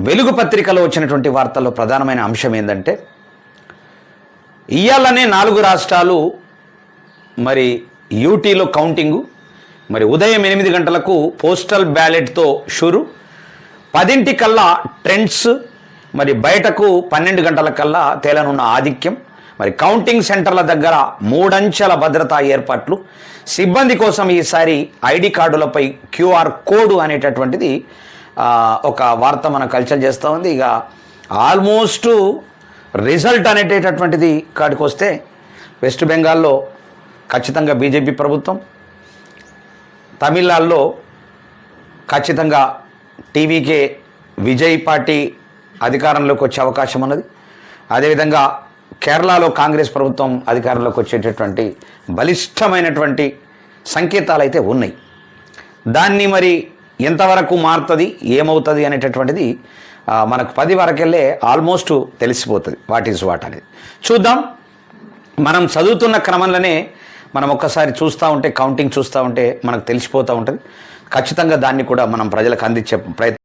వెలుగు పత్రికలో వచ్చినటువంటి వార్తల్లో ప్రధానమైన అంశం ఏంటంటే ఇయ్యాలనే 4 రాష్ట్రాలు మరి యూటీలో కౌంటింగు మరి ఉదయం 8 గంటలకు పోస్టల్ బ్యాలెట్తో షురు 10 కల్లా ట్రెండ్స్ మరి బయటకు 12 గంటల కల్లా తేలనున్న ఆధిక్యం మరి కౌంటింగ్ సెంటర్ల దగ్గర 3 అంచెల భద్రతా ఏర్పాట్లు సిబ్బంది కోసం ఈసారి ఐడి కార్డులపై QR కోడ్ అనేటటువంటిది ఒక వార్త మనం కల్చర్ చేస్తూ ఉంది. ఇక ఆల్మోస్ట్ రిజల్ట్ అనేటటువంటిది కాడికి వస్తే వెస్ట్ బెంగాల్లో ఖచ్చితంగా బీజేపీ ప్రభుత్వం, తమిళనాడులో ఖచ్చితంగా టీవీకే విజయ్ పార్టీ అధికారంలోకి వచ్చే అవకాశం ఉన్నది. అదేవిధంగా కేరళలో కాంగ్రెస్ ప్రభుత్వం అధికారంలోకి వచ్చేటటువంటి బలిష్టమైనటువంటి సంకేతాలు అయితే ఉన్నాయి. దాన్ని మరి ఎంతవరకు మారుతుంది, ఏమవుతుంది అనేటటువంటిది మనకు 10 వరకెళ్ళే ఆల్మోస్ట్ తెలిసిపోతుంది వాట్ ఈజ్ వాట్ అనేది. చూద్దాం. మనం చదువుతున్న క్రమంలోనే మనం ఒక్కసారి చూస్తూ ఉంటే, కౌంటింగ్ చూస్తూ ఉంటే మనకు తెలిసిపోతూ ఉంటుంది. ఖచ్చితంగా దాన్ని కూడా మనం ప్రజలకు అందించే ప్రయత్నం